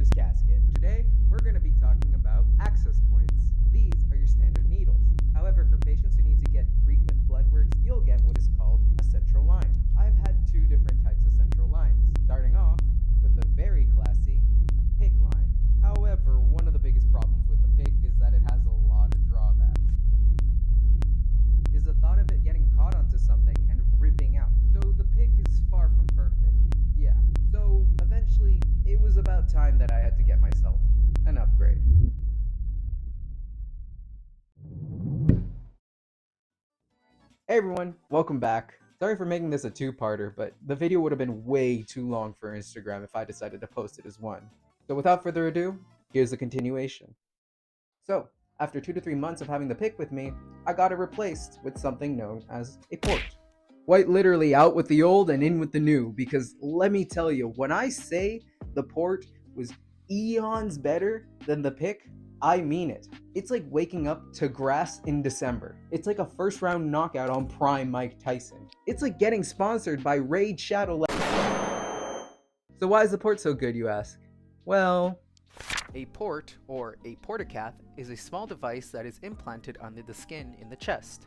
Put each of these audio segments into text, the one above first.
is Casket. Today, we're going to be talking about access points. These are your standard needles. However, for patients who need to get frequent blood works, you'll get what is called a central line. I've had two different types of central lines, starting off with the very classy PIC line. However, one of the biggest problems with the PIC is that it has a lot of drawbacks. Is the thought of it getting caught onto something and ripping out. So the PIC is far from perfect. Yeah. So eventually, it was about time that I had to get myself an upgrade. Hey everyone, welcome back. Sorry for making this a two-parter, but the video would have been way too long for Instagram if I decided to post it as one. So without further ado, here's the continuation. So, after 2 to 3 months of having the PIC with me, I got it replaced with something known as a port. Quite literally out with the old and in with the new, because let me tell you, when I say the port was eons better than the PIC, I mean it. It's like waking up to grass in December. It's like a first round knockout on prime Mike Tyson. It's like getting sponsored by Raid Shadow. So why is the port so good, you ask? Well, a port, or a portacath, is a small device that is implanted under the skin in the chest.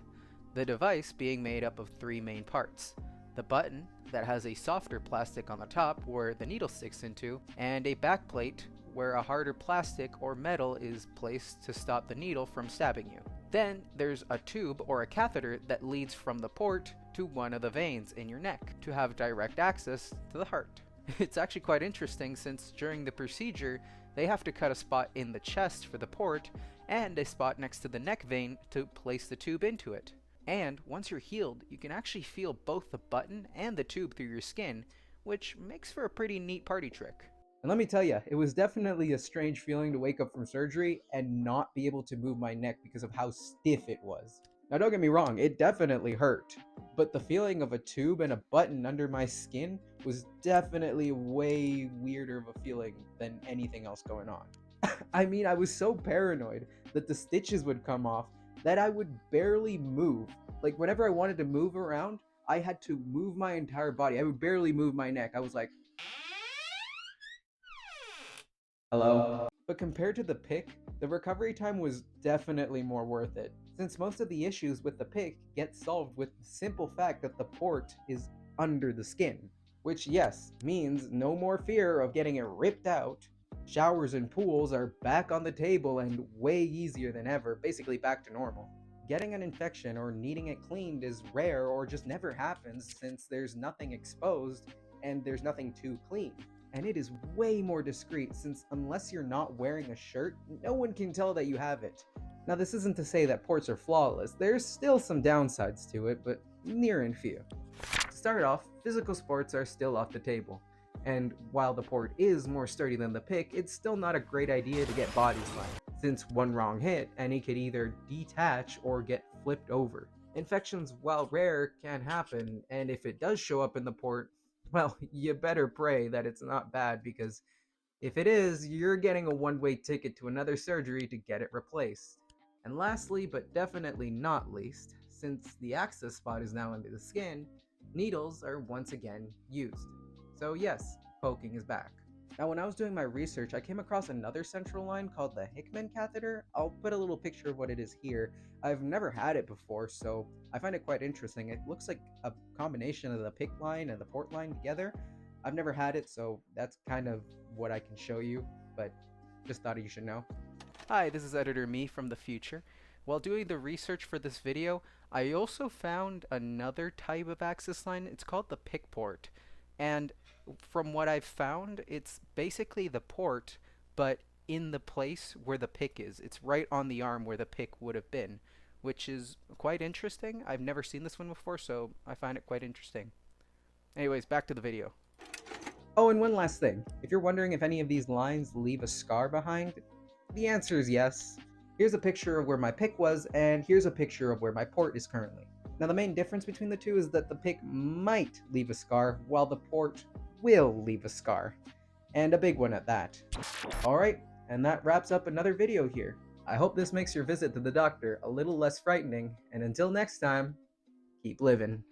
The device being made up of three main parts: the button, that has a softer plastic on the top where the needle sticks into, and a backplate where a harder plastic or metal is placed to stop the needle from stabbing you. Then there's a tube or a catheter that leads from the port to one of the veins in your neck to have direct access to the heart. It's actually quite interesting since during the procedure they have to cut a spot in the chest for the port and a spot next to the neck vein to place the tube into it. And once you're healed, you can actually feel both the button and the tube through your skin, which makes for a pretty neat party trick. And let me tell you, it was definitely a strange feeling to wake up from surgery and not be able to move my neck because of how stiff it was. Now don't get me wrong, it definitely hurt, but the feeling of a tube and a button under my skin was definitely way weirder of a feeling than anything else going on. I mean, I was so paranoid that the stitches would come off that I would barely move. Like whenever I wanted to move around, I had to move my entire body. I would barely move my neck. I was like, hello? But compared to the PIC, the recovery time was definitely more worth it, since most of the issues with the PIC get solved with the simple fact that the port is under the skin. Which, yes, means no more fear of getting it ripped out. Showers and pools are back on the table and way easier than ever, basically back to normal. Getting an infection or needing it cleaned is rare or just never happens since there's nothing exposed and there's nothing to clean. And it is way more discreet since unless you're not wearing a shirt, no one can tell that you have it. Now this isn't to say that ports are flawless, there's still some downsides to it, but near and few. To start off, physical sports are still off the table. And while the port is more sturdy than the PIC, it's still not a great idea to get body slammed, since one wrong hit and it could either detach or get flipped over. Infections, while rare, can happen, and if it does show up in the port, well, you better pray that it's not bad, because if it is, you're getting a one-way ticket to another surgery to get it replaced. And lastly, but definitely not least, since the access spot is now under the skin, needles are once again used. So yes, poking is back. Now when I was doing my research, I came across another central line called the Hickman catheter. I'll put a little picture of what it is here. I've never had it before, so I find it quite interesting. It looks like a combination of the PIC line and the port line together. I've never had it, so that's kind of what I can show you, but just thought you should know. Hi, this is Editor Me from the future. While doing the research for this video, I also found another type of access line. It's called the PIC port. And from what I've found, it's basically the port, but in the place where the PIC is. It's right on the arm where the PIC would have been, which is quite interesting. I've never seen this one before, so I find it quite interesting. Anyways, back to the video. Oh, and one last thing. If you're wondering if any of these lines leave a scar behind, the answer is yes. Here's a picture of where my PIC was, and here's a picture of where my port is currently. Now the main difference between the two is that the PIC might leave a scar, while the port will leave a scar. And a big one at that. Alright, and that wraps up another video here. I hope this makes your visit to the doctor a little less frightening, and until next time, keep living.